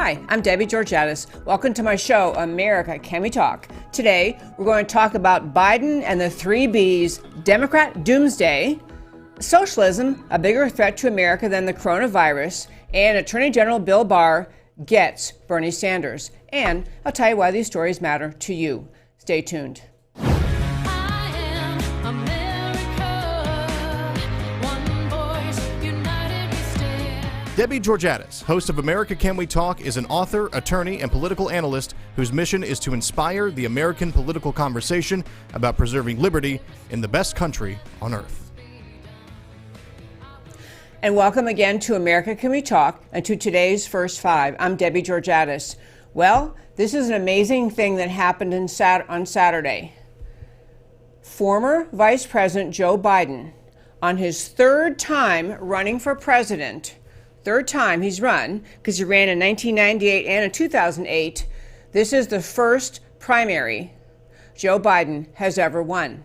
Hi, I'm Debbie Georgatos. Welcome to my show, America, Can We Talk? Today, we're going to talk about Biden and the three Bs, Democrat Doomsday, Socialism, a bigger threat to America than the coronavirus, and Attorney General Bill Barr gets Bernie Sanders. And I'll tell you why these stories matter to you. Stay tuned. Debbie Georgatos, host of America Can We Talk, is an author, attorney, and political analyst whose mission is to inspire the American political conversation about preserving liberty in the best country on earth. And welcome again to America Can We Talk and to today's First Five. I'm Debbie Georgatos. Well, this is an amazing thing that happened on Saturday. Former Vice President Joe Biden, on his third time running for president, third time he's run, because he ran in 1998 and in 2008. This is the first primary Joe Biden has ever won.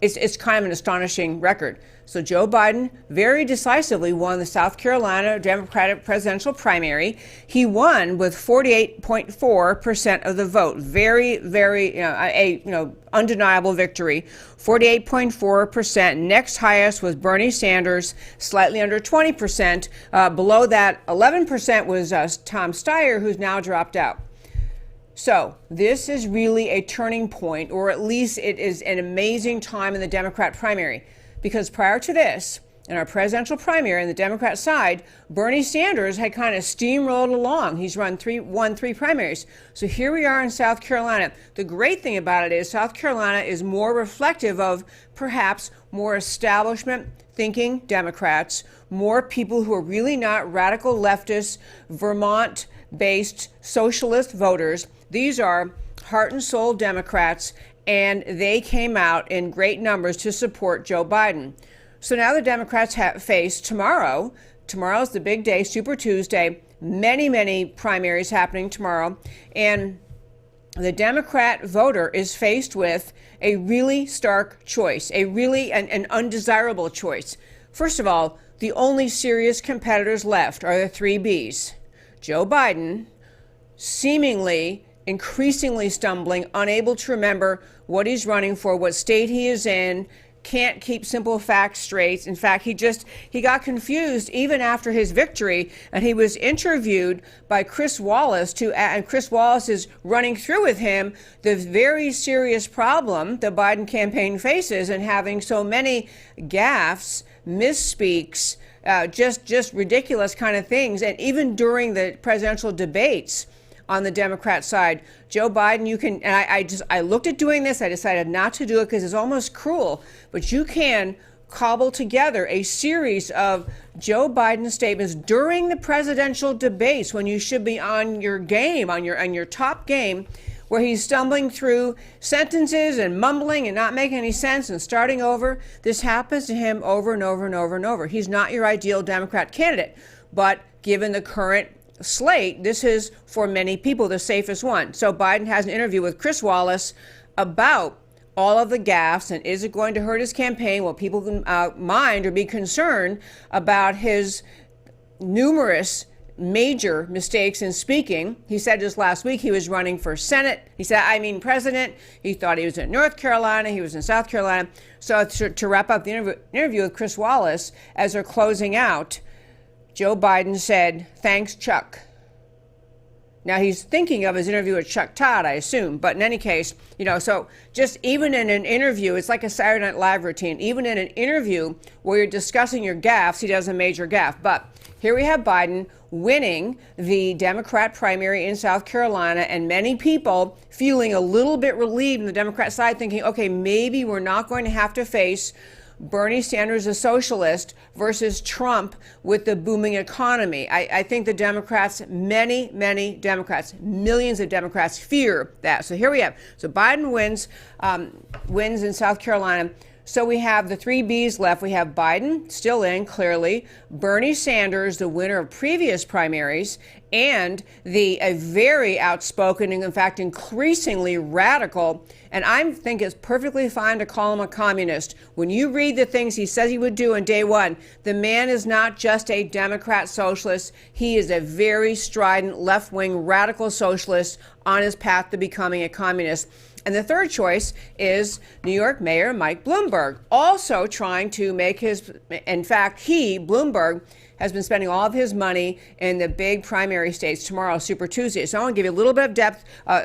It's kind of an astonishing record. So Joe Biden very decisively won the South Carolina Democratic presidential primary. He won with 48.4% of the vote. Very, undeniable victory. 48.4%. Next highest was Bernie Sanders, slightly under 20%. Below that, 11% was Tom Steyer, who's now dropped out. So this is really a turning point, or at least it is an amazing time in the Democrat primary. Because prior to this, in our presidential primary on the Democrat side, Bernie Sanders had kind of steamrolled along. He's won three primaries. So here we are in South Carolina. The great thing about it is South Carolina is more reflective of perhaps more establishment thinking Democrats, more people who are really not radical leftist, Vermont-based socialist voters. These are heart and soul Democrats, and they came out in great numbers to support Joe Biden. So now the Democrats face tomorrow. Tomorrow's the big day, Super Tuesday. Many primaries happening tomorrow. And the Democrat voter is faced with a really stark choice, an undesirable choice. First of all, the only serious competitors left are the three Bs. Joe Biden, seemingly increasingly stumbling, unable to remember what he's running for, what state he is in, can't keep simple facts straight. In fact, he got confused even after his victory, and he was interviewed by Chris Wallace, and Chris Wallace is running through with him the very serious problem the Biden campaign faces in having so many gaffes, misspeaks, just ridiculous kind of things. And even during the presidential debates on the Democrat side, Joe Biden, I looked at doing this, I decided not to do it because it's almost cruel, but you can cobble together a series of Joe Biden statements during the presidential debates when you should be on your game, on your top game, where he's stumbling through sentences and mumbling and not making any sense and starting over. This happens to him over and over and over and over. He's not your ideal Democrat candidate, but given the current slate, this is for many people the safest one. So Biden has an interview with Chris Wallace about all of the gaffes, and is it going to hurt his campaign? Will people mind or be concerned about his numerous major mistakes in speaking? He said just last week he was running for Senate. He said, president. He thought he was in North Carolina. He was in South Carolina. So to wrap up the interview with Chris Wallace, as they're closing out, Joe Biden said, "Thanks, Chuck." Now, he's thinking of his interview with Chuck Todd, I assume. But in any case, so just even in an interview, it's like a Saturday Night Live routine. Even in an interview where you're discussing your gaffes, he does a major gaffe. But here we have Biden winning the Democrat primary in South Carolina, and many people feeling a little bit relieved on the Democrat side, thinking, okay, maybe we're not going to have to face Bernie Sanders, a socialist, versus Trump with the booming economy. I think the Democrats, many Democrats, millions of Democrats fear that. So here we have. So Biden wins in South Carolina. So we have the three Bs left. We have Biden still in, clearly, Bernie Sanders, the winner of previous primaries, and a very outspoken and, in fact, increasingly radical, and I think it's perfectly fine to call him a communist. When you read the things he says he would do on day one, the man is not just a Democrat socialist. He is a very strident left-wing radical socialist on his path to becoming a communist. And the third choice is New York Mayor Mike Bloomberg, also trying to make in fact, Bloomberg, has been spending all of his money in the big primary states tomorrow, Super Tuesday. So I want to give you a little bit of depth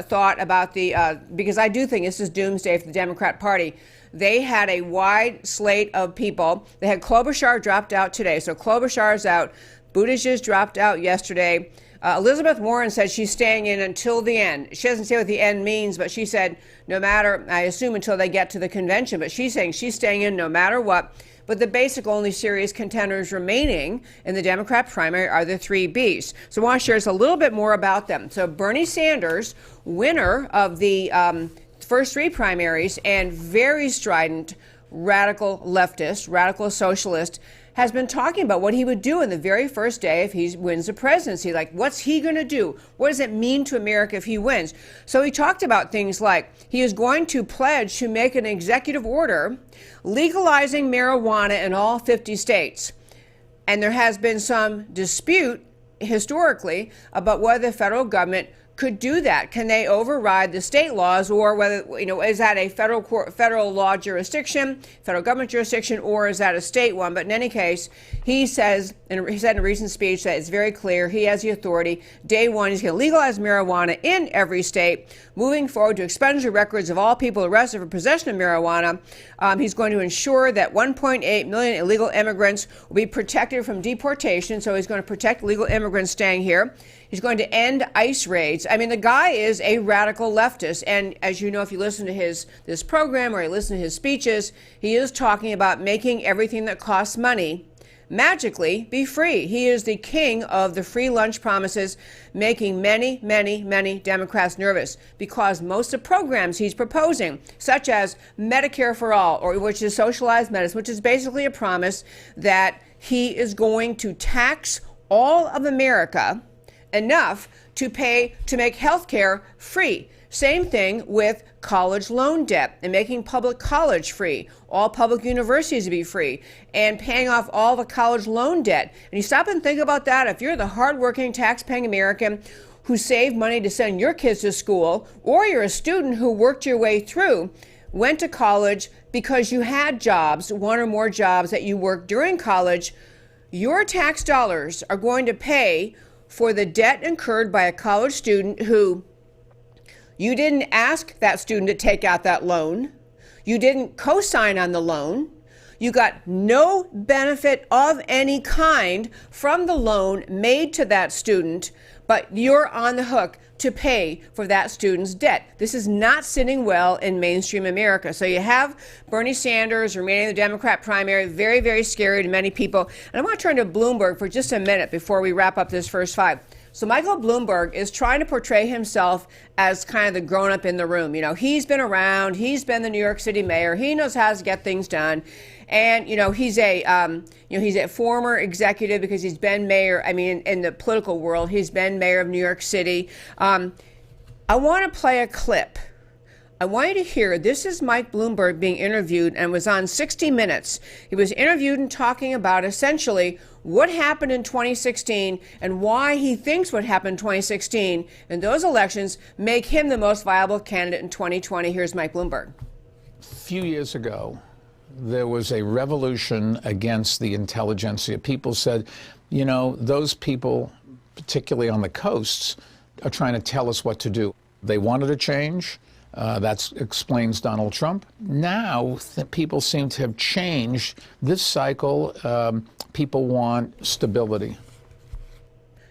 thought about because I do think this is doomsday for the Democrat Party. They had a wide slate of people. They had Klobuchar dropped out today. So Klobuchar's out. Buttigieg dropped out yesterday. Elizabeth Warren said she's staying in until the end. She doesn't say what the end means, but she said no matter, I assume until they get to the convention, but she's saying she's staying in no matter what. But the basic only serious contenders remaining in the Democrat primary are the three Bs. So I want to share just a little bit more about them. So Bernie Sanders, winner of the first three primaries and very strident radical leftist, radical socialist, has been talking about what he would do in the very first day if he wins the presidency. Like, what's he going to do? What does it mean to America if he wins? So he talked about things like he is going to pledge to make an executive order legalizing marijuana in all 50 states. And there has been some dispute historically about whether the federal government could do that. Can they override the state laws, or whether, is that a federal law jurisdiction, federal government jurisdiction, or is that a state one? But in any case, he said in a recent speech that it's very clear he has the authority. Day one, he's going to legalize marijuana in every state, moving forward to expunge the records of all people arrested for possession of marijuana. He's going to ensure that 1.8 million illegal immigrants will be protected from deportation. So he's going to protect legal immigrants staying here. He's going to end ICE raids. I mean, the guy is a radical leftist. And as you know, if you listen to this program or you listen to his speeches, he is talking about making everything that costs money magically be free. He is the king of the free lunch promises, making many, many, many Democrats nervous because most of the programs he's proposing, such as Medicare for All, which is socialized medicine, which is basically a promise that he is going to tax all of America enough to make health care free. Same thing with college loan debt and making public college free, all public universities to be free, and paying off all the college loan debt. And you stop and think about that. If you're the hardworking, tax-paying American who saved money to send your kids to school, or you're a student who worked your way through, went to college because you had jobs, one or more jobs that you worked during college, your tax dollars are going to pay for the debt incurred by a college student who you didn't ask that student to take out that loan. You didn't co-sign on the loan. You got no benefit of any kind from the loan made to that student, but you're on the hook to pay for that student's debt. This is not sitting well in mainstream America. So you have Bernie Sanders remaining in the Democrat primary, very, very scary to many people. And I want to turn to Bloomberg for just a minute before we wrap up this first five. So Michael Bloomberg is trying to portray himself as kind of the grown-up in the room. He's been around. He's been the New York City mayor. He knows how to get things done. And, he's a former executive because he's been mayor. I mean, in the political world, he's been mayor of New York City. I want to play a clip. I want you to hear, this is Mike Bloomberg being interviewed and was on 60 Minutes. He was interviewed and talking about essentially what happened in 2016 and why he thinks what happened in 2016 and those elections make him the most viable candidate in 2020. Here's Mike Bloomberg. A few years ago, there was a revolution against the intelligentsia. People said, those people, particularly on the coasts, are trying to tell us what to do. They wanted a change. That explains Donald Trump. Now, people seem to have changed. This cycle, people want stability.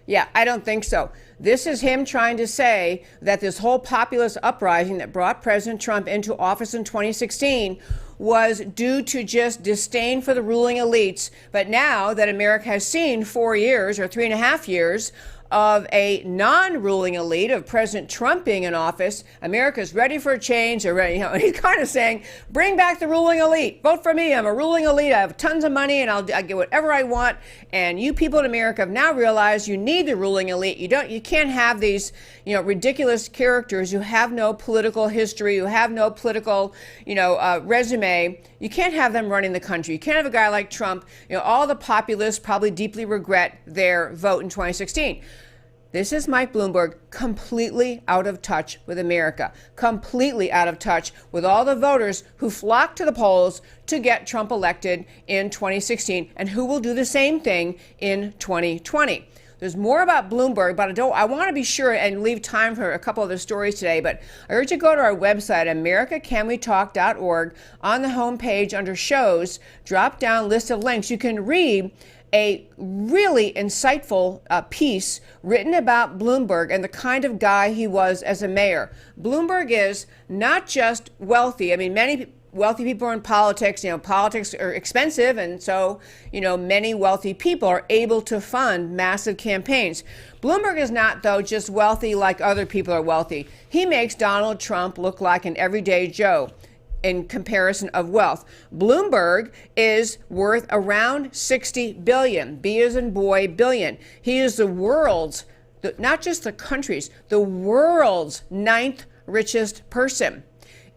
Yeah, I don't think so. This is him trying to say that this whole populist uprising that brought President Trump into office in 2016 was due to just disdain for the ruling elites. But now that America has seen 4 years or 3.5 years of a non-ruling elite, of President Trump being in office. America's ready for a change. They're ready, and he's kind of saying, bring back the ruling elite. Vote for me. I'm a ruling elite. I have tons of money, and I get whatever I want. And you people in America have now realized you need the ruling elite. You can't have these, ridiculous characters who have no political history, who have no political, resume. You can't have them running the country. You can't have a guy like Trump. All the populists probably deeply regret their vote in 2016. This is Mike Bloomberg, completely out of touch with America, completely out of touch with all the voters who flocked to the polls to get Trump elected in 2016 and who will do the same thing in 2020. There's more about Bloomberg, but I want to be sure and leave time for a couple other stories today. But I urge you to go to our website, americacanwetalk.org. On the homepage under shows, drop down list of links. You can read a really insightful piece written about Bloomberg and the kind of guy he was as a mayor. Bloomberg is not just wealthy. I mean, many wealthy people are in politics. Politics are expensive, and so, many wealthy people are able to fund massive campaigns. Bloomberg is not, though, just wealthy like other people are wealthy. He makes Donald Trump look like an everyday Joe in comparison of wealth. Bloomberg is worth around $60 billion, B as in boy, billion. He is the world's, not just the country's, the world's 9th richest person.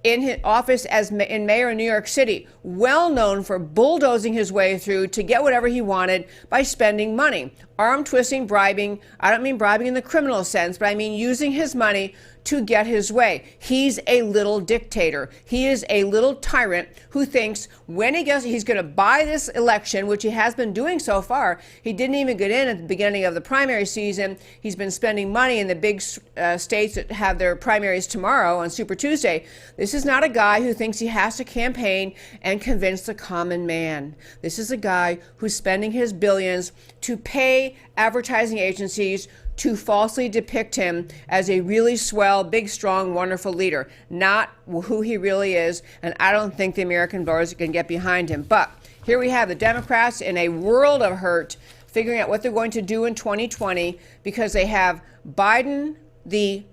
In his office as mayor in New York City, well known for bulldozing his way through to get whatever he wanted by spending money. Arm twisting, bribing. I don't mean bribing in the criminal sense, but I mean using his money to get his way. He's a little dictator. He is a little tyrant who thinks when he's going to buy this election, which he has been doing so far. He didn't even get in at the beginning of the primary season. He's been spending money in the big states that have their primaries tomorrow on Super Tuesday. This is not a guy who thinks he has to campaign and convince the common man. This is a guy who's spending his billions to pay advertising agencies to falsely depict him as a really swell, big, strong, wonderful leader, not who he really is. And I don't think the American voters can get behind him. But here we have the Democrats in a world of hurt, figuring out what they're going to do in 2020 because they have Biden, the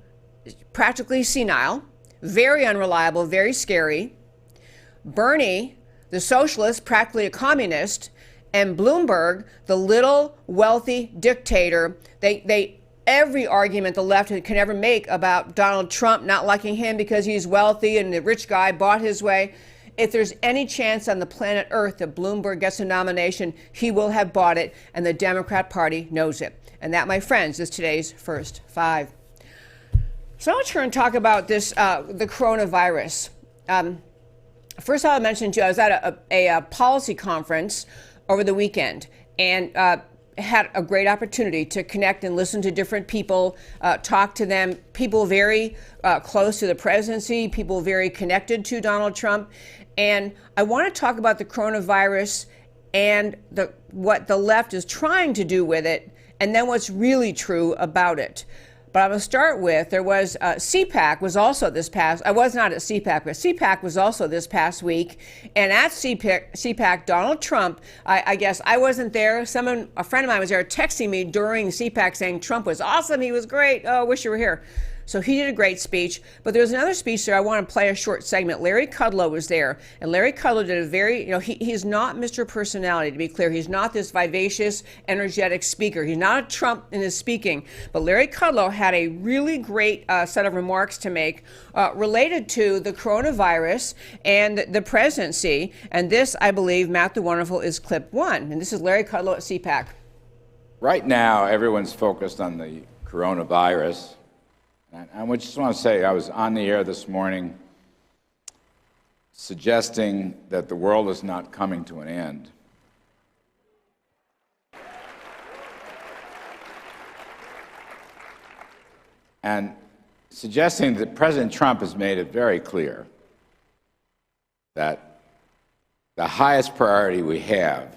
practically senile, very unreliable, very scary, Bernie, the socialist, practically a communist, and Bloomberg, the little wealthy dictator. Every argument the left can ever make about Donald Trump not liking him because he's wealthy and the rich guy bought his way. If there's any chance on the planet Earth that Bloomberg gets a nomination, he will have bought it, and the Democrat Party knows it. And that, my friends, is today's First Five. So let's turn and talk about this, the coronavirus. First, I'll mention to you, I was at a policy conference over the weekend and had a great opportunity to connect and listen to different people, talk to them, people very close to the presidency, people very connected to Donald Trump. And I want to talk about the coronavirus and what the left is trying to do with it, and then what's really true about it. But I'm going to start with, there was CPAC was also this past, I was not at CPAC, but CPAC was also this past week. And at CPAC, Donald Trump, I guess I wasn't there. A friend of mine was there texting me during CPAC saying Trump was awesome, he was great, oh, wish you were here. So he did a great speech. But there was another speech there. I want to play a short segment. Larry Kudlow was there. And Larry Kudlow did a very, he's not Mr. Personality, to be clear. He's not this vivacious, energetic speaker. He's not a Trump in his speaking. But Larry Kudlow had a really great set of remarks to make related to the coronavirus and the presidency. And this, I believe, Matt the Wonderful, is clip one. And this is Larry Kudlow at CPAC. Right now, everyone's focused on the coronavirus. And I just want to say, I was on the air this morning suggesting that the world is not coming to an end. And suggesting that President Trump has made it very clear that the highest priority we have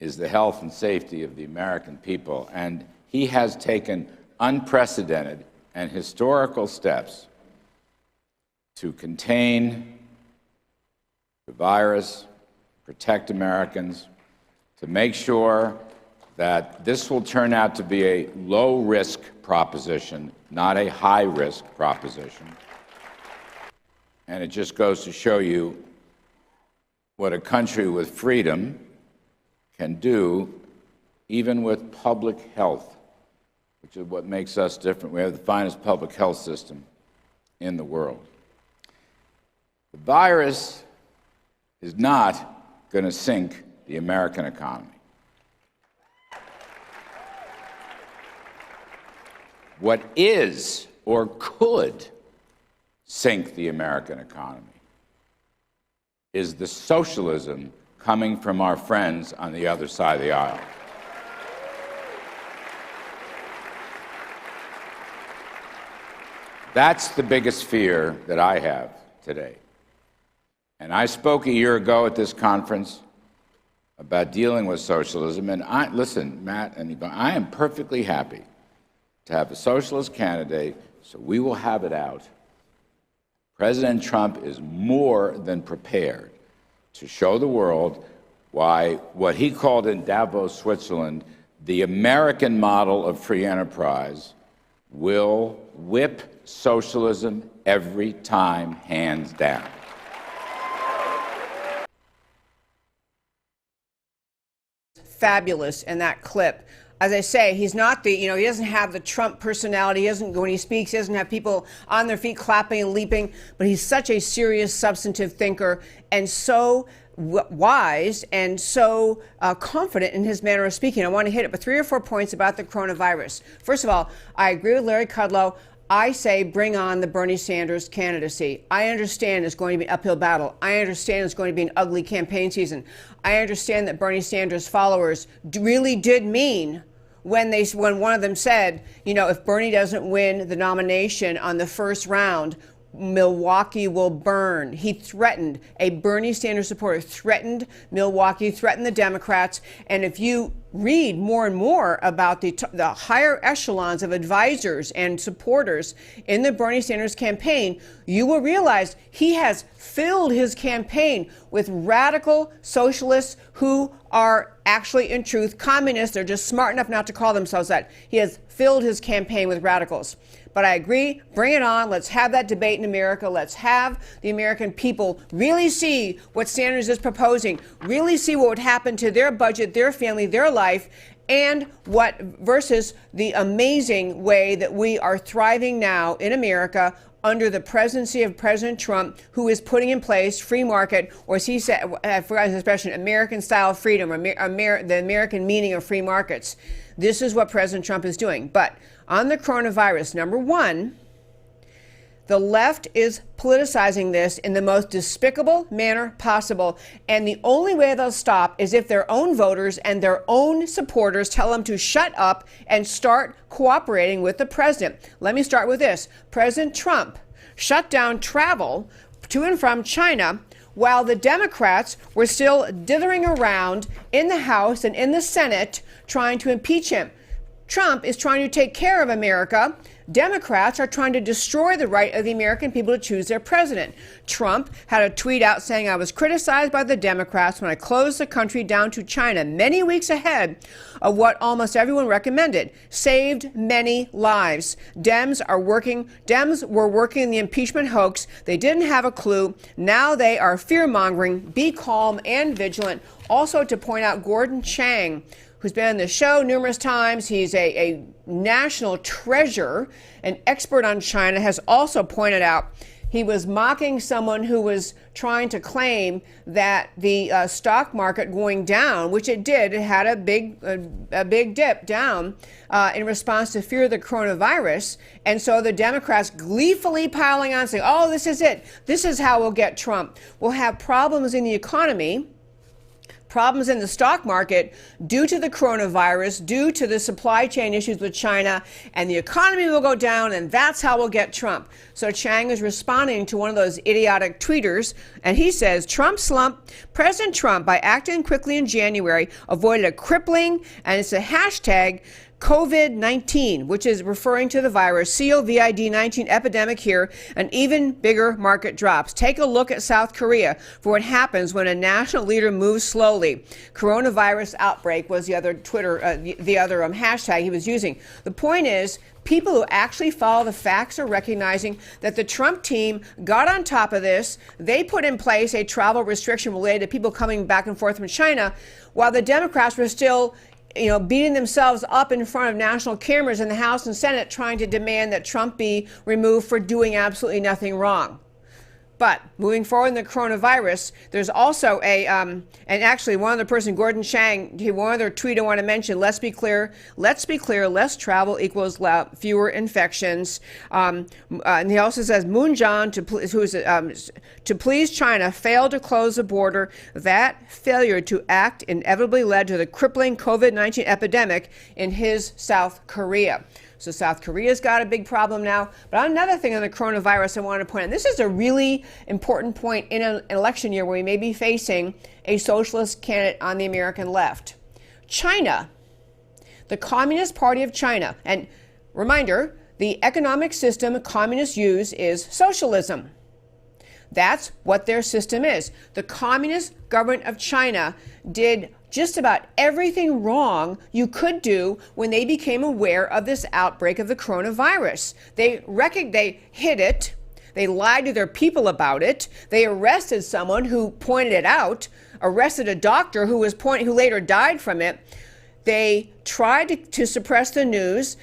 is the health and safety of the American people. And he has taken unprecedented and historical steps to contain the virus, protect Americans, to make sure that this will turn out to be a low-risk proposition, not a high-risk proposition. And it just goes to show you what a country with freedom can do, even with public health, which is what makes us different. We have the finest public health system in the world. The virus is not going to sink the American economy. What is or could sink the American economy is the socialism coming from our friends on the other side of the aisle. That's the biggest fear that I have today. And I spoke a year ago at this conference about dealing with socialism. And listen, Matt and Yvonne, I am perfectly happy to have a socialist candidate, so we will have it out. President Trump is more than prepared to show the world why what he called in Davos, Switzerland, the American model of free enterprise will whip socialism every time, hands down. Fabulous in that clip. As I say, he's not the, he doesn't have the Trump personality. He doesn't, when he speaks, he doesn't have people on their feet clapping and leaping, but he's such a serious, substantive thinker and so wise and so confident in his manner of speaking. I want to hit it, but 3 or 4 points about the coronavirus. First of all, I agree with Larry Kudlow. I say bring on the Bernie Sanders candidacy. I understand it's going to be an uphill battle. I understand it's going to be an ugly campaign season. I understand that Bernie Sanders followers really did mean when one of them said, if Bernie doesn't win the nomination on the first round, Milwaukee will burn. He threatened, a Bernie Sanders supporter threatened Milwaukee, threatened the Democrats. And if you read more and more about the higher echelons of advisors and supporters in the Bernie Sanders campaign, you will realize he has filled his campaign with radical socialists who are actually, in truth, communists. They're just smart enough not to call themselves that. He has filled his campaign with radicals. But I agree, bring it on. Let's have that debate in America. Let's have the American people really see what Sanders is proposing, really see what would happen to their budget, their family, their life, and what versus the amazing way that we are thriving now in America under the presidency of President Trump, who is putting in place free market, or as he said, I forgot his expression, American-style freedom, the American meaning of free markets. This is what President Trump is doing. But on the coronavirus, number one, the left is politicizing this in the most despicable manner possible. And the only way they'll stop is if their own voters and their own supporters tell them to shut up and start cooperating with the president. Let me start with this. President Trump shut down travel to and from China while the Democrats were still dithering around in the House and in the Senate trying to impeach him. Trump is trying to take care of America. Democrats are trying to destroy the right of the American people to choose their president. Trump had a tweet out saying, I was criticized by the Democrats when I closed the country down to China many weeks ahead of what almost everyone recommended. Saved many lives. Dems were working the impeachment hoax. They didn't have a clue. Now they are fear-mongering. Be calm and vigilant. Also to point out Gordon Chang, who's been on the show numerous times. He's a national treasure, an expert on China, has also pointed out he was mocking someone who was trying to claim that the stock market going down, which it did, it had a big dip down in response to fear of the coronavirus. And so the Democrats gleefully piling on saying, oh, this is it. This is how we'll get Trump. We'll have problems in the economy, problems in the stock market due to the coronavirus, due to the supply chain issues with China, and the economy will go down, and that's how we'll get Trump. So Chang is responding to one of those idiotic tweeters, and he says, Trump slump. President Trump, by acting quickly in January, avoided a crippling, and it's a hashtag, COVID-19, which is referring to the virus, COVID-19 epidemic here, an even bigger market drops. Take a look at South Korea for what happens when a national leader moves slowly. Coronavirus outbreak was the other hashtag he was using. The point is, people who actually follow the facts are recognizing that the Trump team got on top of this. They put in place a travel restriction related to people coming back and forth from China, while the Democrats were still beating themselves up in front of national cameras in the House and Senate trying to demand that Trump be removed for doing absolutely nothing wrong. But moving forward in the coronavirus, there's also and actually one other person, Gordon Chang, one other tweet I want to mention, let's be clear, less travel equals fewer infections. And he also says, Moon Jae, to please China, failed to close the border. That failure to act inevitably led to the crippling COVID-19 epidemic in his South Korea. So South Korea's got a big problem now. But another thing on the coronavirus I want to point out, this is a really important point in an election year where we may be facing a socialist candidate on the American left. China, the Communist Party of China, and reminder, the economic system communists use is socialism. That's what their system is. The Communist government of China did just about everything wrong you could do when they became aware of this outbreak of the coronavirus. They hid it. They lied to their people about it. They arrested someone who pointed it out, arrested a doctor who later died from it. They tried to suppress the news.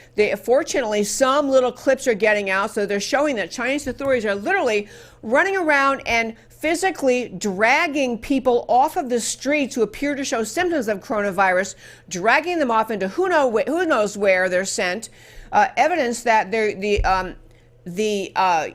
Fortunately, some little clips are getting out, so they're showing that Chinese authorities are literally running around and physically dragging people off of the streets who appear to show symptoms of coronavirus, dragging them off into who knows where they're sent. Evidence that the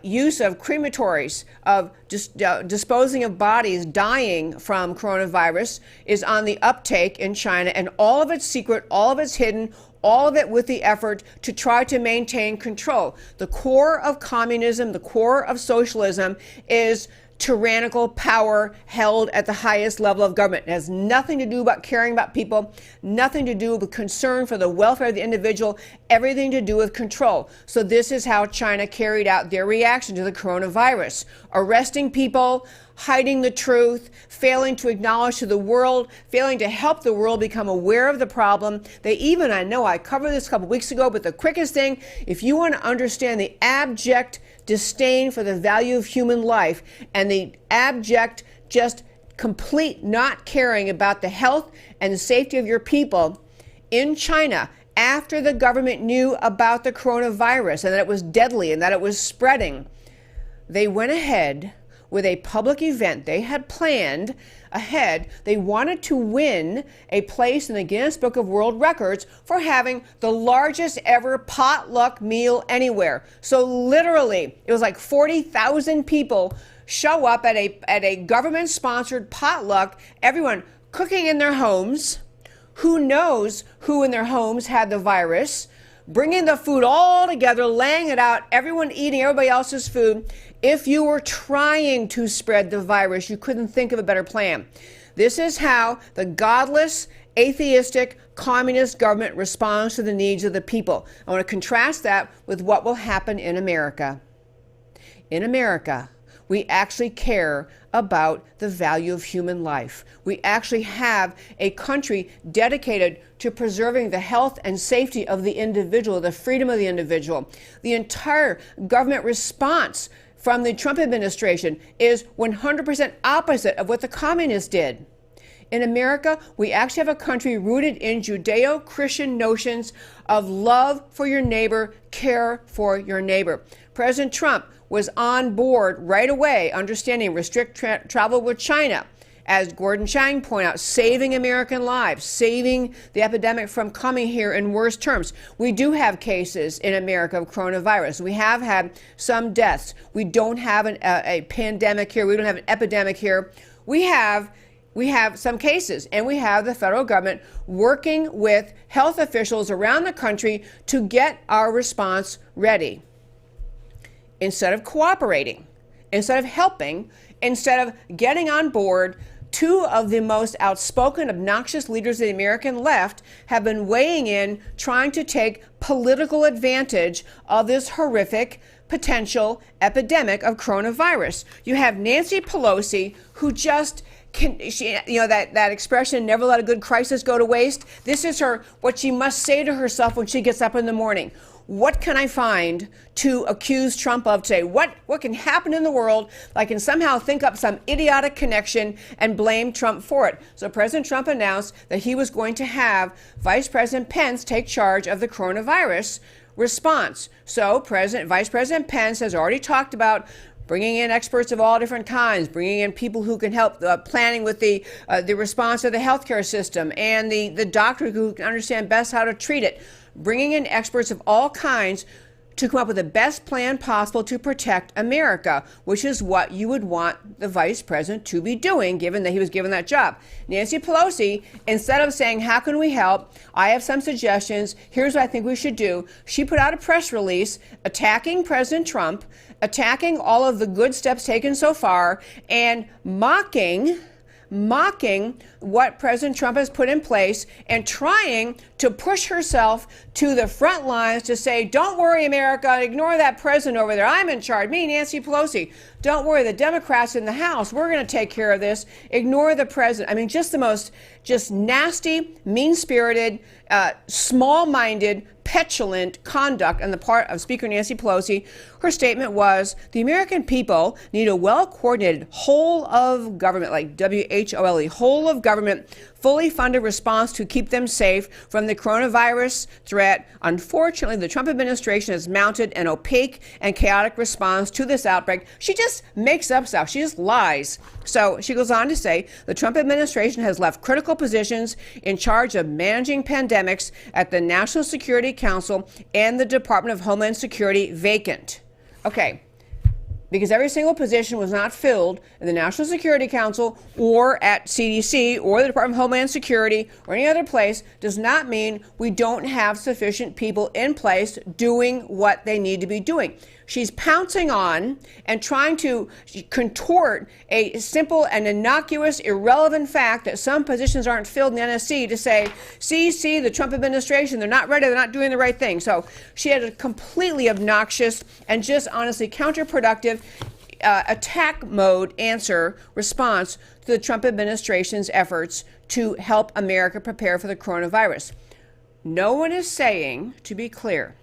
use of crematories, of disposing of bodies dying from coronavirus, is on the uptake in China, and all of it's secret, all of it's hidden, all of it with the effort to try to maintain control. The core of communism, the core of socialism is tyrannical power held at the highest level of government. It has nothing to do about caring about people, nothing to do with concern for the welfare of the individual, everything to do with control. So this is how China carried out their reaction to the coronavirus. Arresting people, hiding the truth, failing to acknowledge to the world, failing to help the world become aware of the problem. They even, I know I covered this a couple weeks ago, but the quickest thing, if you want to understand the abject disdain for the value of human life and the abject, just complete not caring about the health and the safety of your people in China, after the government knew about the coronavirus and that it was deadly and that it was spreading, they went ahead with a public event they had planned ahead. They wanted to win a place in the Guinness Book of World Records for having the largest ever potluck meal anywhere. So literally, it was like 40,000 people show up at a government-sponsored potluck, everyone cooking in their homes. Who knows who in their homes had the virus? Bringing the food all together, laying it out, everyone eating everybody else's food. If you were trying to spread the virus, you couldn't think of a better plan. This is how the godless, atheistic, communist government responds to the needs of the people. I want to contrast that with what will happen in America. In America, we actually care about the value of human life. We actually have a country dedicated to preserving the health and safety of the individual, the freedom of the individual. The entire government response from the Trump administration is 100% opposite of what the communists did. In America, we actually have a country rooted in Judeo-Christian notions of love for your neighbor, care for your neighbor. President Trump was on board right away, understanding restrict travel with China. As Gordon Chang pointed out, saving American lives, saving the epidemic from coming here in worse terms. We do have cases in America of coronavirus. We have had some deaths. We don't have a pandemic here. We don't have an epidemic here. We have some cases, and we have the federal government working with health officials around the country to get our response ready. Instead of cooperating, instead of helping, instead of getting on board two of the most outspoken, obnoxious leaders of the American left have been weighing in, trying to take political advantage of this horrific potential epidemic of coronavirus. You have Nancy Pelosi, who just that expression, never let a good crisis go to waste. This is what she must say to herself when she gets up in the morning. What can I find to accuse Trump of today? What can happen in the world that I can somehow think up some idiotic connection and blame Trump for it? So President Trump announced that he was going to have Vice President Pence take charge of the coronavirus response. So Vice President Pence has already talked about bringing in experts of all different kinds, bringing in people who can help planning with the response of the healthcare system and the doctor who can understand best how to treat it, bringing in experts of all kinds to come up with the best plan possible to protect America, which is what you would want the vice president to be doing, given that he was given that job. Nancy Pelosi, instead of saying, how can we help? I have some suggestions. Here's what I think we should do. She put out a press release attacking President Trump, attacking all of the good steps taken so far, and mocking what President Trump has put in place and trying to push herself to the front lines to say, don't worry, America, ignore that president over there. I'm in charge. Me, Nancy Pelosi. Don't worry, the Democrats in the House, we're going to take care of this. Ignore the president. I mean, just the most nasty, mean-spirited, small-minded, petulant conduct on the part of Speaker Nancy Pelosi. Her statement was, the American people need a well-coordinated whole of government, like WHOLE, whole of government, fully funded response to keep them safe from the coronavirus threat. Unfortunately, the Trump administration has mounted an opaque and chaotic response to this outbreak. She just makes up stuff. She just lies. So she goes on to say, the Trump administration has left critical positions in charge of managing pandemics at the National Security Council and the Department of Homeland Security vacant. Okay. Because every single position was not filled in the National Security Council or at CDC or the Department of Homeland Security or any other place does not mean we don't have sufficient people in place doing what they need to be doing. She's pouncing on and trying to contort a simple and innocuous, irrelevant fact that some positions aren't filled in the NSC to say, see, the Trump administration, they're not ready, they're not doing the right thing. So she had a completely obnoxious and just honestly counterproductive attack mode response to the Trump administration's efforts to help America prepare for the coronavirus. No one is saying, to be clear,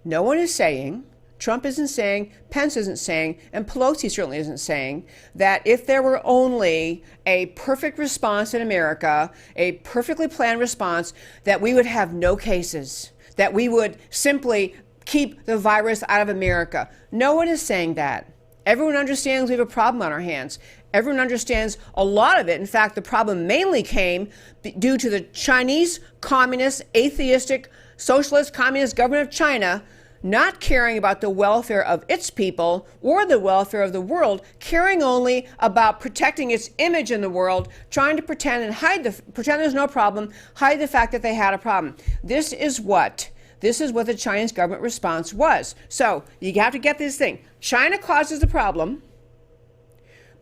no one is saying, Trump isn't saying, Pence isn't saying, and Pelosi certainly isn't saying that if there were only a perfect response in America, a perfectly planned response, that we would have no cases, that we would simply keep the virus out of America. No one is saying that. Everyone understands we have a problem on our hands. Everyone understands a lot of it. In fact, the problem mainly came due to the Chinese communist, atheistic, socialist, communist government of China not caring about the welfare of its people or the welfare of the world, caring only about protecting its image in the world, trying to pretend there's no problem, hide the fact that they had a problem. This is what the Chinese government response was. So you have to get this thing. China causes the problem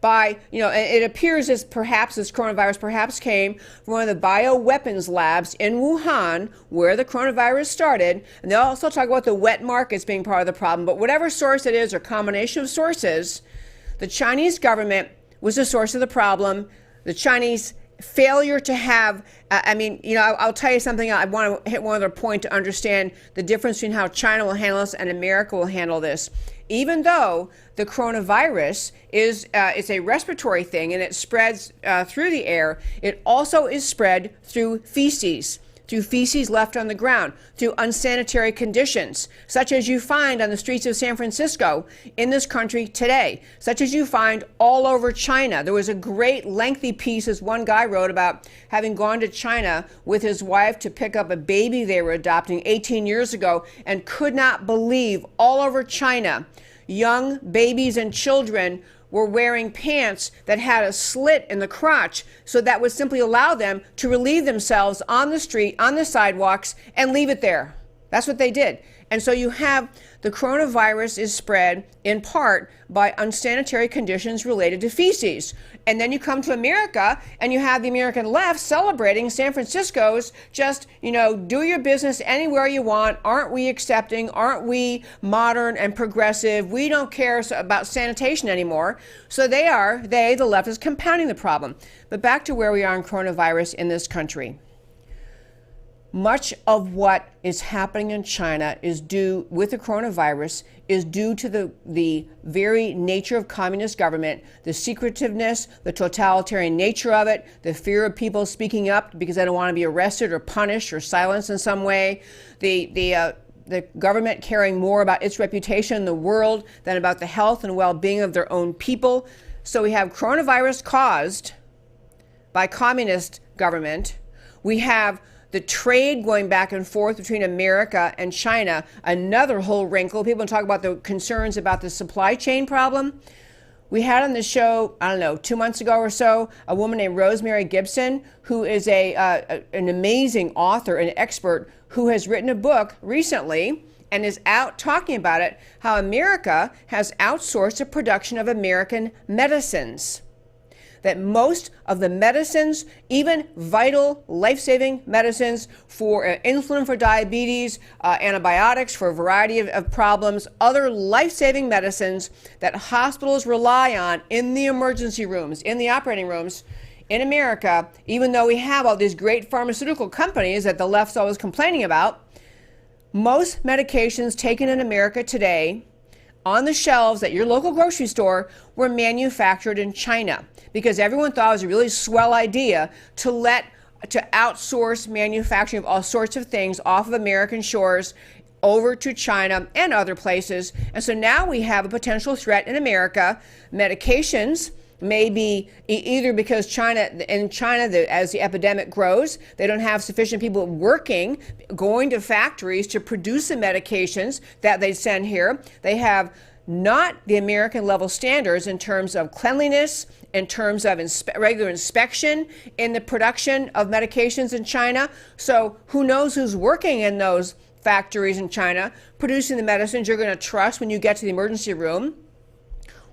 by, it appears as perhaps this coronavirus perhaps came from one of the bioweapons labs in Wuhan, where the coronavirus started. And they'll also talk about the wet markets being part of the problem. But whatever source it is or combination of sources, the Chinese government was the source of the problem. The Chinese failure to have, I'll tell you something. I want to hit one other point to understand the difference between how China will handle this and America will handle this. Even though the coronavirus is it's a respiratory thing and it spreads through the air, it also is spread through feces left on the ground, through unsanitary conditions, such as you find on the streets of San Francisco in this country today, such as you find all over China. There was a great lengthy piece, as one guy wrote, about having gone to China with his wife to pick up a baby they were adopting 18 years ago and could not believe all over China, young babies and children were wearing pants that had a slit in the crotch, so that would simply allow them to relieve themselves on the street, on the sidewalks, and leave it there. That's what they did. And so you have the coronavirus is spread in part by unsanitary conditions related to feces. And then you come to America and you have the American left celebrating San Francisco's just, do your business anywhere you want. Aren't we accepting? Aren't we modern and progressive? We don't care about sanitation anymore. So the left is compounding the problem. But back to where we are in coronavirus in this country. Much of what is happening in China with the coronavirus is due to the very nature of communist government, the secretiveness, the totalitarian nature of it, the fear of people speaking up because they don't want to be arrested or punished or silenced in some way, the government caring more about its reputation in the world than about the health and well-being of their own people. So we have coronavirus caused by communist government. We have the trade going back and forth between America and China, another whole wrinkle. People talk about the concerns about the supply chain problem. We had on the show, 2 months ago or so, a woman named Rosemary Gibson, who is an amazing author and expert who has written a book recently and is out talking about it, how America has outsourced the production of American medicines. That most of the medicines, even vital life-saving medicines for insulin for diabetes, antibiotics for a variety of problems, other life-saving medicines that hospitals rely on in the emergency rooms, in the operating rooms in America, even though we have all these great pharmaceutical companies that the left's always complaining about, most medications taken in America today on the shelves at your local grocery store were manufactured in China, because everyone thought it was a really swell idea to outsource manufacturing of all sorts of things off of American shores over to China and other places. And so now we have a potential threat in America. Medications may be either because in China, as the epidemic grows, they don't have sufficient people working, going to factories to produce the medications that they send here. They have not the American level standards in terms of cleanliness, in terms of regular inspection in the production of medications in China. So who knows who's working in those factories in China producing the medicines you're going to trust when you get to the emergency room,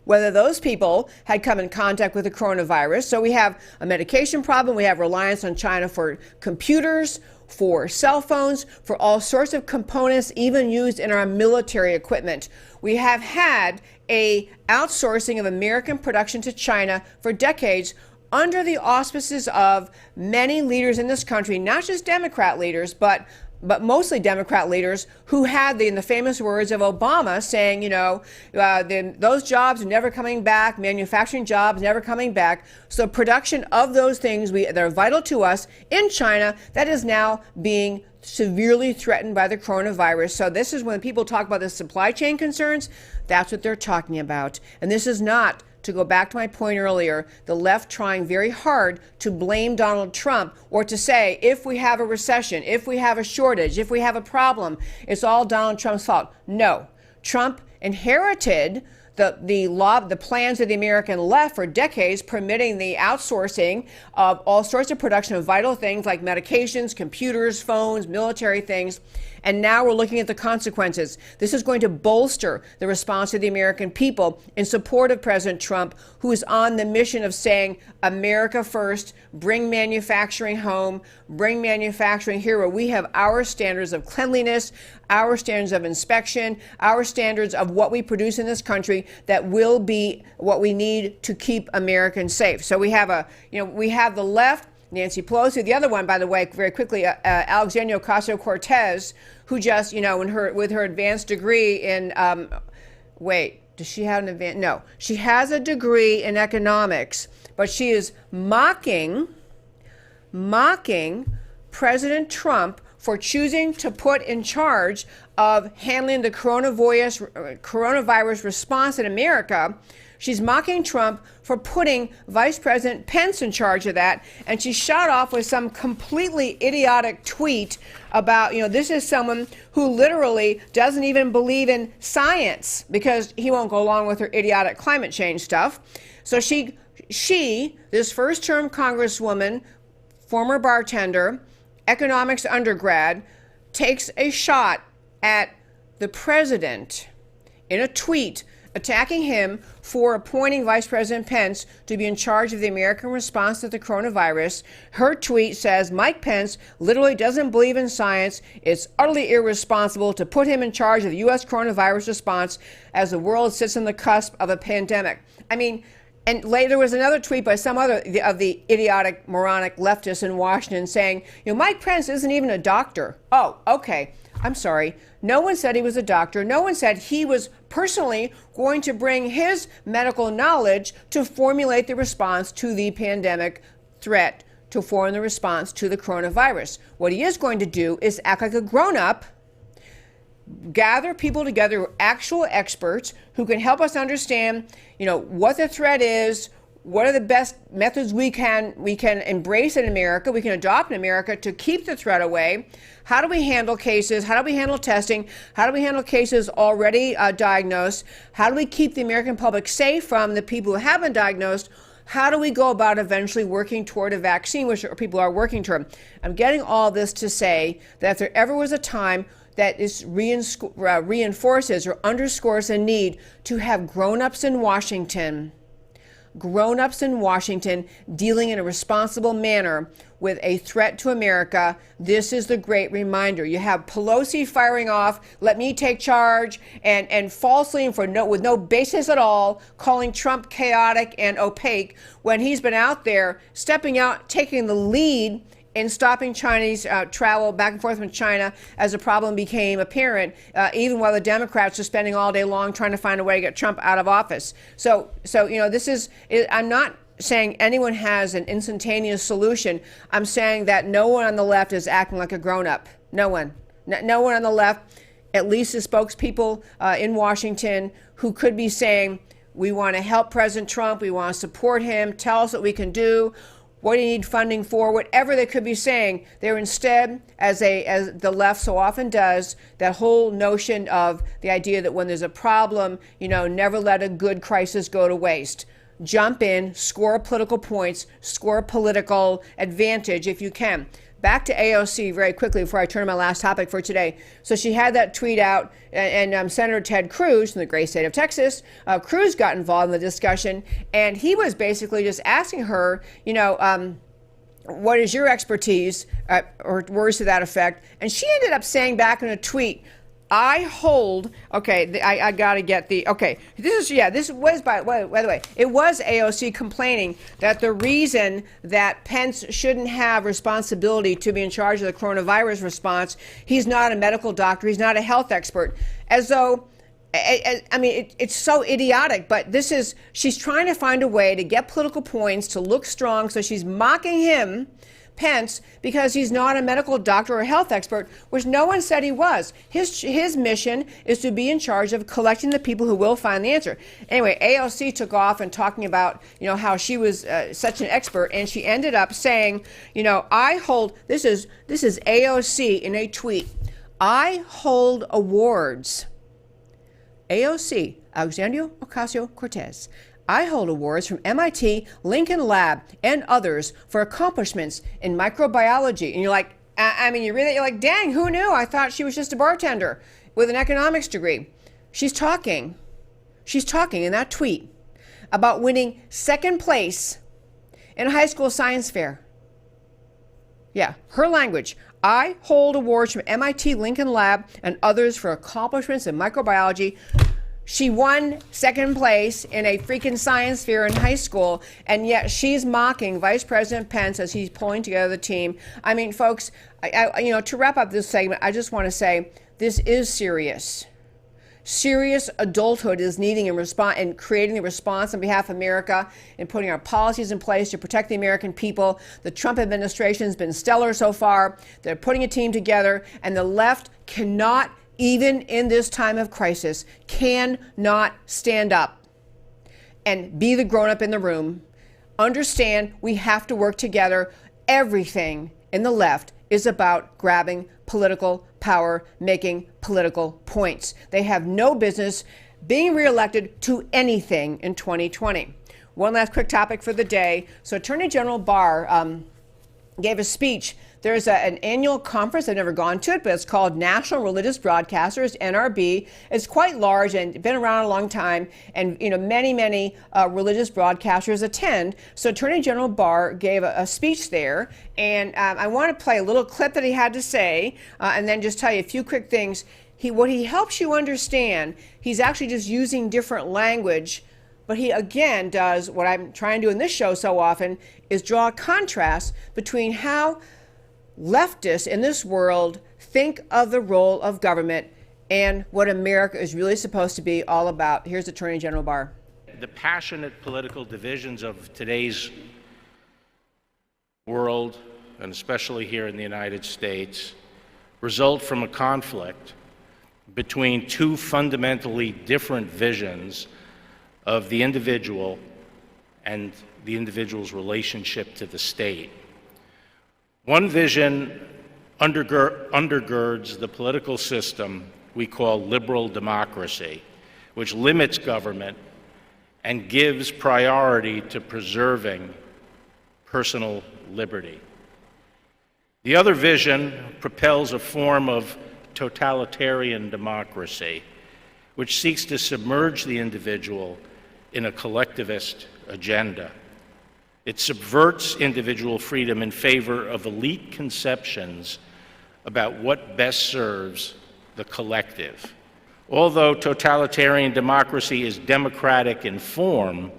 whether those people had come in contact with the coronavirus. So we have a medication problem. We have reliance on China for computers, for cell phones, for all sorts of components, even used in our military equipment. We have had a outsourcing of American production to China for decades under the auspices of many leaders in this country, not just Democrat leaders, but mostly Democrat leaders who had in the famous words of Obama saying, those jobs are never coming back, manufacturing jobs never coming back. So production of those things that are vital to us in China, that is now being severely threatened by the coronavirus. So this is when people talk about the supply chain concerns, that's what they're talking about. And this is not, to go back to my point earlier, the left trying very hard to blame Donald Trump or to say, if we have a recession, if we have a shortage, if we have a problem, it's all Donald Trump's fault. No. Trump inherited the plans of the American left for decades, permitting the outsourcing of all sorts of production of vital things like medications, computers, phones, military things. And now we're looking at the consequences. This is going to bolster the response of the American people in support of President Trump, who is on the mission of saying, America first, bring manufacturing home, bring manufacturing here where we have our standards of cleanliness, our standards of inspection, our standards of what we produce in this country that will be what we need to keep Americans safe. So we have the left, Nancy Pelosi. The other one, by the way, very quickly, Alexandria Ocasio-Cortez, who just, with her advanced degree in, does she have an advanced? No, she has a degree in economics, but she is mocking President Trump for choosing to put in charge of handling the coronavirus response in America. She's mocking Trump for putting Vice President Pence in charge of that. And she shot off with some completely idiotic tweet about, this is someone who literally doesn't even believe in science because he won't go along with her idiotic climate change stuff. So she, this first-term Congresswoman, former bartender, economics undergrad, takes a shot at the president in a tweet attacking him for appointing Vice President Pence to be in charge of the American response to the coronavirus. Her tweet says, Mike Pence literally doesn't believe in science. It's utterly irresponsible to put him in charge of the U.S. coronavirus response as the world sits on the cusp of a pandemic. I mean, and later there was another tweet by some other of the idiotic, moronic leftists in Washington saying, Mike Pence isn't even a doctor. Oh, okay. I'm sorry. No one said he was a doctor. No one said he was personally going to bring his medical knowledge to formulate the response to the pandemic threat, to form the response to the coronavirus. What he is going to do is act like a grown-up, gather people together, actual experts who can help us understand, what the threat is, what are the best methods we can embrace in America, we can adopt in America to keep the threat away. How do we handle cases? How do we handle testing? How do we handle cases already diagnosed? How do we keep the American public safe from the people who have been diagnosed? How do we go about eventually working toward a vaccine, which people are working toward? I'm getting all this to say that if there ever was a time that this reinforces or underscores the need to have grown-ups in Washington dealing in a responsible manner with a threat to America, this is the great reminder. You have Pelosi firing off, let me take charge, and falsely and with no basis at all, calling Trump chaotic and opaque when he's been out there stepping out, taking the lead in stopping Chinese travel back and forth from China as the problem became apparent, even while the Democrats are spending all day long trying to find a way to get Trump out of office. So I'm not saying anyone has an instantaneous solution. I'm saying that no one on the left is acting like a grown-up. No one. No one on the left, at least the spokespeople in Washington, who could be saying, we want to help President Trump, we want to support him, tell us what we can do, what do you need funding for, whatever they could be saying. They're instead, as the left so often does, that whole notion of the idea that when there's a problem, never let a good crisis go to waste. Jump in, score political points, score political advantage if you can. Back to AOC very quickly before I turn to my last topic for today. So she had that tweet out, and Senator Ted Cruz from the great state of Texas, Cruz got involved in the discussion, and he was basically just asking her, what is your expertise, or words to that effect. And she ended up saying back in a tweet, I hold, I got to get the, this was, by the way, it was AOC complaining that the reason that Pence shouldn't have responsibility to be in charge of the coronavirus response, he's not a medical doctor, he's not a health expert, as though, it's so idiotic, but she's trying to find a way to get political points, to look strong, so she's mocking him, Pence, because he's not a medical doctor or health expert, which no one said he was. His mission is to be in charge of collecting the people who will find the answer. Anyway, AOC took off and talking about, how she was such an expert, and she ended up saying, I hold, this is AOC in a tweet, I hold awards. AOC, Alexandria Ocasio-Cortez, I hold awards from MIT, Lincoln Lab, and others for accomplishments in microbiology. And you're like, you read it, you're like, dang, who knew? I thought she was just a bartender with an economics degree. She's talking in that tweet about winning second place in a high school science fair. Yeah, her language. I hold awards from MIT, Lincoln Lab, and others for accomplishments in microbiology. She won second place in a freaking science fair in high school, and yet she's mocking Vice President Pence as he's pulling together the team. I mean, folks, to wrap up this segment, I just want to say this is serious. Serious adulthood is needing and creating the response on behalf of America and putting our policies in place to protect the American people. The Trump administration has been stellar so far. They're putting a team together, and the left cannot, even in this time of crisis, cannot stand up and be the grown-up in the room. Understand we have to work together. Everything in the left is about grabbing political power, making political points. They have no business being reelected to anything in 2020. One last quick topic for the day. So Attorney General Barr gave a speech There's an annual conference. I've never gone to it, but it's called National Religious Broadcasters, NRB. It's quite large and been around a long time, and many religious broadcasters attend. So Attorney General Barr gave a speech there, and I want to play a little clip that he had to say, and then just tell you a few quick things. What he helps you understand, he's actually just using different language, but he again does what I'm trying to do in this show so often, is draw a contrast between how leftists in this world think of the role of government and what America is really supposed to be all about. Here's Attorney General Barr. The passionate political divisions of today's world, and especially here in the United States, result from a conflict between two fundamentally different visions of the individual and the individual's relationship to the state. One vision undergirds the political system we call liberal democracy, which limits government and gives priority to preserving personal liberty. The other vision propels a form of totalitarian democracy, which seeks to submerge the individual in a collectivist agenda. It subverts individual freedom in favor of elite conceptions about what best serves the collective. Although totalitarian democracy is democratic in form,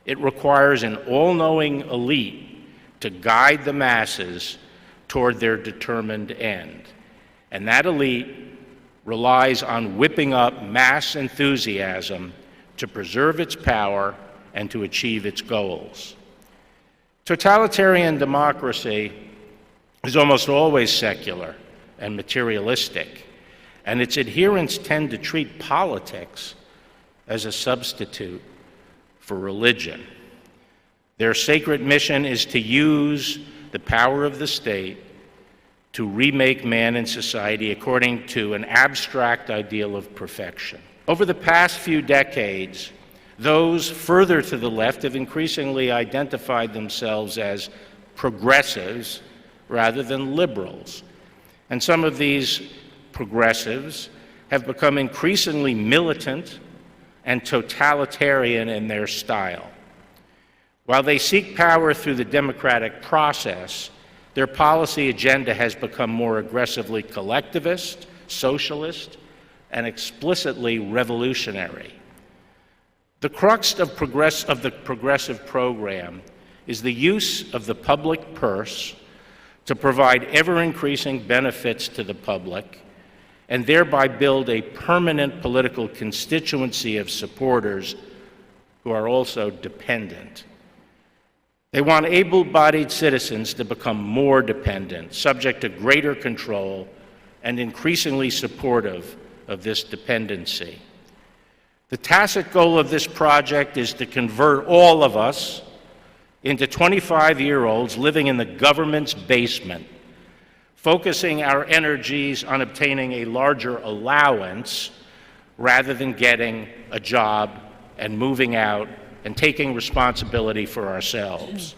it requires an all-knowing elite to guide the masses toward their determined end. And that elite relies on whipping up mass enthusiasm to preserve its power and to achieve its goals. Totalitarian democracy is almost always secular and materialistic, and its adherents tend to treat politics as a substitute for religion. Their sacred mission is to use the power of the state to remake man and society according to an abstract ideal of perfection. Over the past few decades, those further to the left have increasingly identified themselves as progressives rather than liberals. And some of these progressives have become increasingly militant and totalitarian in their style. While they seek power through the democratic process, their policy agenda has become more aggressively collectivist, socialist, and explicitly revolutionary. The crux of the progressive program is the use of the public purse to provide ever-increasing benefits to the public and thereby build a permanent political constituency of supporters who are also dependent. They want able-bodied citizens to become more dependent, subject to greater control, and increasingly supportive of this dependency. The tacit goal of this project is to convert all of us into 25-year-olds living in the government's basement, focusing our energies on obtaining a larger allowance rather than getting a job and moving out and taking responsibility for ourselves.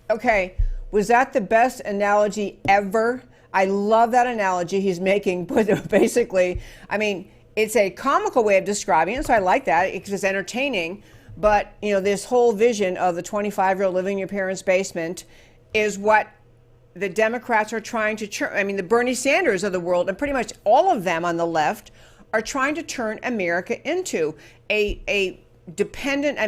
Okay, was that the best analogy ever? I love that analogy he's making, but basically, I mean, it's a comical way of describing it, so I like that because it's entertaining. But, you know, this whole vision of the 25-year-old living in your parents' basement is what the Democrats are trying to turn. I mean, the Bernie Sanders of the world, and pretty much all of them on the left, are trying to turn America into a dependent,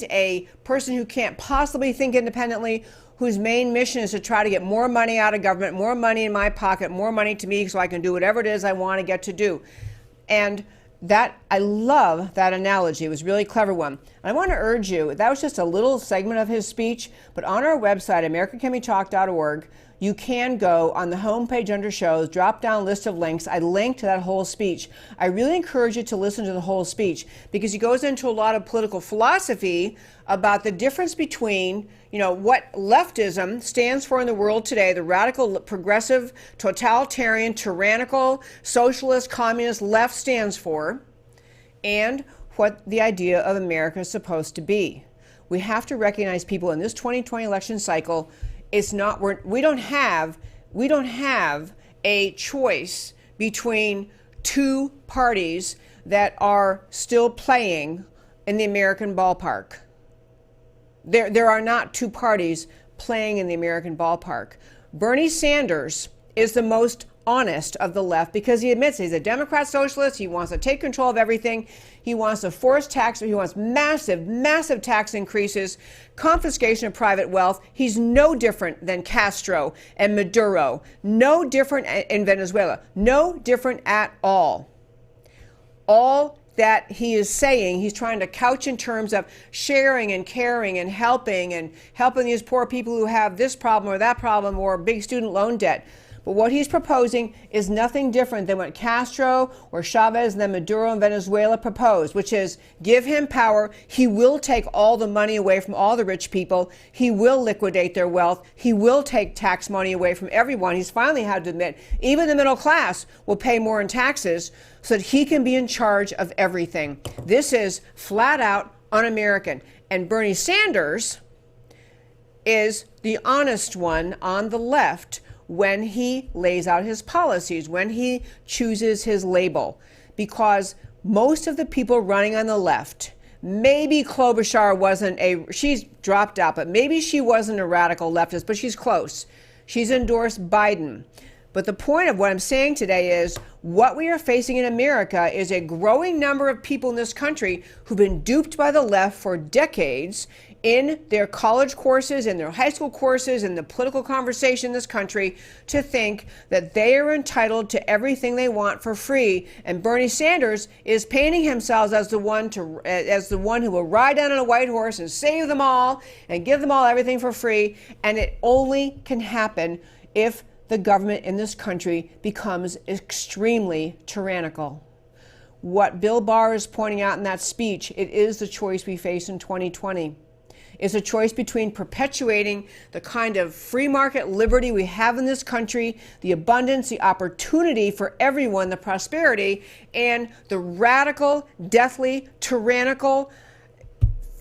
a person who can't possibly think independently, whose main mission is to try to get more money out of government, more money in my pocket, more money to me so I can do whatever it is I want to get to do. And that, I love that analogy. It was a really clever one. And I want to urge you, that was just a little segment of his speech, but on our website, americancanwetalk.org, you can go on the homepage under shows, drop down list of links. I linked to that whole speech. I really encourage you to listen to the whole speech because he goes into a lot of political philosophy about the difference between, you know, what leftism stands for in the world today, the radical, progressive, totalitarian, tyrannical, socialist, communist left stands for, and what the idea of America is supposed to be. We have to recognize, people, in this 2020 election cycle, It's not, we don't have a choice between two parties that are still playing in the American ballpark. There are not two parties playing in the American ballpark. Bernie Sanders is the most honest of the left because he admits he's a Democrat socialist. He wants to take control of everything. He wants to force tax. He wants massive tax increases, confiscation of private wealth. He's no different than Castro and Maduro. No different in Venezuela. No different at all. All that he is saying, he's trying to couch in terms of sharing and caring and helping these poor people who have this problem or that problem or big student loan debt. But what he's proposing is nothing different than what Castro or Chavez and then Maduro in Venezuela proposed, which is give him power. He will take all the money away from all the rich people. He will liquidate their wealth. He will take tax money away from everyone. He's finally had to admit even the middle class will pay more in taxes so that he can be in charge of everything. This is flat out un-American. And Bernie Sanders is the honest one on the left when he lays out his policies, when he chooses his label. Because most of the people running on the left, maybe Klobuchar she's dropped out, but maybe she wasn't a radical leftist, but she's close. She's endorsed Biden. But the point of what I'm saying today is what we are facing in America is a growing number of people in this country who've been duped by the left for decades in their college courses, in their high school courses, in the political conversation in this country to think that they are entitled to everything they want for free. And Bernie Sanders is painting himself as the one who will ride down on a white horse and save them all and give them all everything for free. And it only can happen if the government in this country becomes extremely tyrannical. What Bill Barr is pointing out in that speech, it is the choice we face in 2020. It's a choice between perpetuating the kind of free market liberty we have in this country, the abundance, the opportunity for everyone, the prosperity, and the radical, deathly, tyrannical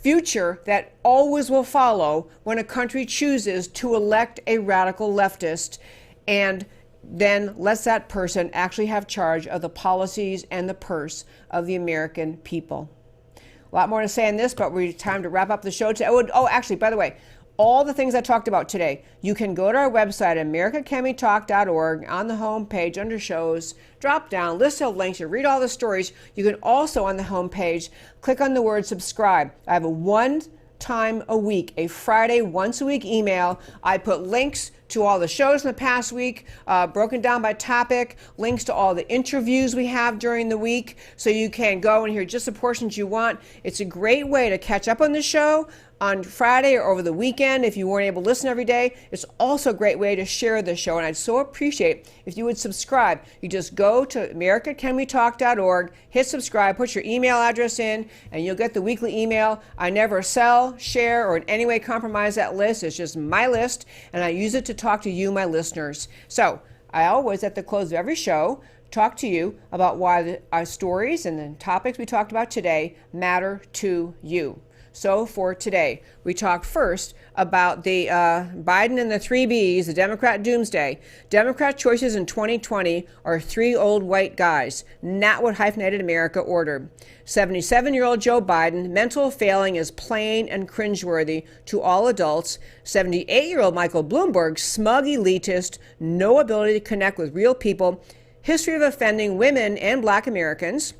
future that always will follow when a country chooses to elect a radical leftist and then lets that person actually have charge of the policies and the purse of the American people. A lot more to say on this, but we're time to wrap up the show today. Actually, by the way, all the things I talked about today, you can go to our website, americacanwetalk.org, on the home page under shows, drop down, list of links, you read all the stories. You can also, on the home page, click on the word subscribe. I have a one time a week, a Friday, once a week email. I put links to all the shows in the past week, broken down by topic, links to all the interviews we have during the week, so you can go and hear just the portions you want. It's a great way to catch up on the show on Friday or over the weekend if you weren't able to listen every day. It's also a great way to share the show, and I'd so appreciate if you would subscribe. You just go to americacanwetalk.org, hit subscribe, put your email address in, and you'll get the weekly email. I never sell, share, or in any way compromise that list. It's just my list, and I use it to talk to you, my listeners. So I always, at the close of every show, talk to you about why our stories and the topics we talked about today matter to you. So for today, we talked first about the Biden and the 3 Bs, the Democrat Doomsday. Democrat choices in 2020 are 3 old white guys, not what hyphenated America ordered. 77-year-old Joe Biden, mental failing is plain and cringeworthy to all adults. 78-year-old Michael Bloomberg, smug elitist, no ability to connect with real people, history of offending women and black Americans.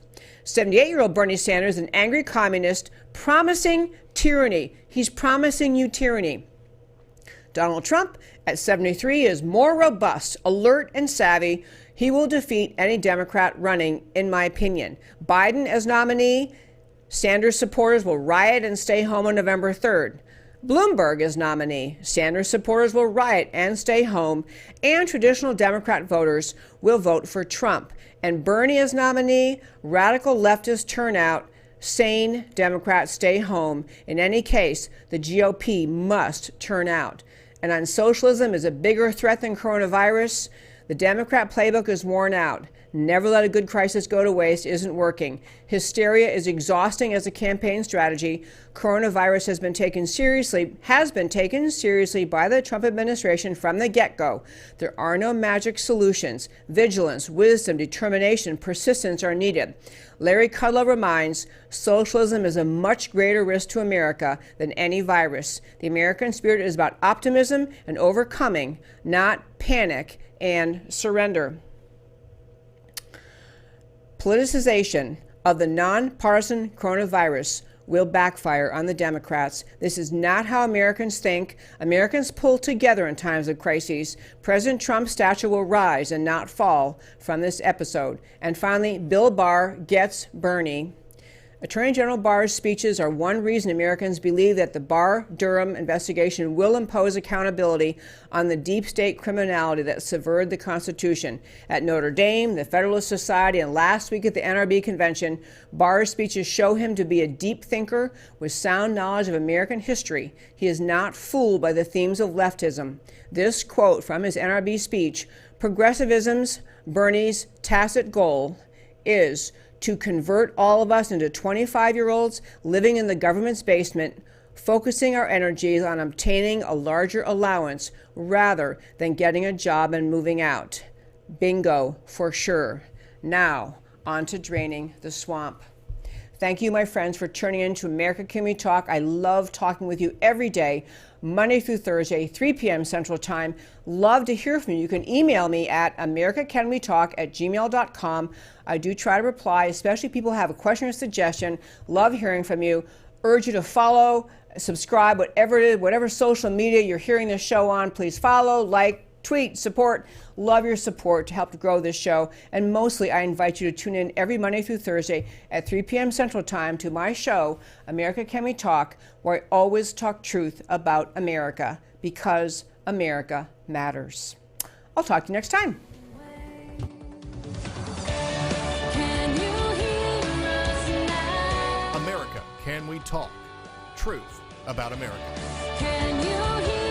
78-year-old Bernie Sanders, an angry communist, promising tyranny. He's promising you tyranny. Donald Trump, at 73, is more robust, alert, and savvy. He will defeat any Democrat running, in my opinion. Biden as nominee, Sanders supporters will riot and stay home on November 3rd. Bloomberg as nominee, Sanders supporters will riot and stay home, and traditional Democrat voters will vote for Trump. And Bernie as nominee, radical leftist turnout, sane Democrats stay home. In any case, the GOP must turn out. And on socialism is a bigger threat than coronavirus. The Democrat playbook is worn out. Never let a good crisis go to waste isn't working. Hysteria is exhausting as a campaign strategy. Coronavirus has been taken seriously by the Trump administration from the get-go. There are no magic solutions. Vigilance, wisdom, determination, persistence are needed. Larry Kudlow reminds, socialism is a much greater risk to America than any virus. The American spirit is about optimism and overcoming, not panic and surrender. Politicization of the nonpartisan coronavirus will backfire on the Democrats. This is not how Americans think. Americans pull together in times of crises. President Trump's statue will rise and not fall from this episode. And finally, Bill Barr gets Bernie. Attorney General Barr's speeches are one reason Americans believe that the Barr-Durham investigation will impose accountability on the deep state criminality that subverted the Constitution. At Notre Dame, the Federalist Society, and last week at the NRB convention, Barr's speeches show him to be a deep thinker with sound knowledge of American history. He is not fooled by the themes of leftism. This quote from his NRB speech, "Progressivism's, Bernie's tacit goal is to convert all of us into 25-year-olds living in the government's basement, focusing our energies on obtaining a larger allowance rather than getting a job and moving out." Bingo, for sure. Now, on to draining the swamp. Thank you, my friends, for tuning in to America Can We Talk. I love talking with you every day, Monday through Thursday, 3 p.m. Central Time. Love to hear from you. You can email me at americacanwetalk@gmail.com. I do try to reply, especially if people have a question or suggestion. Love hearing from you. Urge you to follow, subscribe, whatever it is, whatever social media you're hearing this show on. Please follow, like, tweet, support. Love your support to help to grow this show. And mostly, I invite you to tune in every Monday through Thursday at 3 p.m. Central Time to my show, America Can We Talk, where I always talk truth about America, because America matters. I'll talk to you next time. America Can We Talk? Truth about America. Can you hear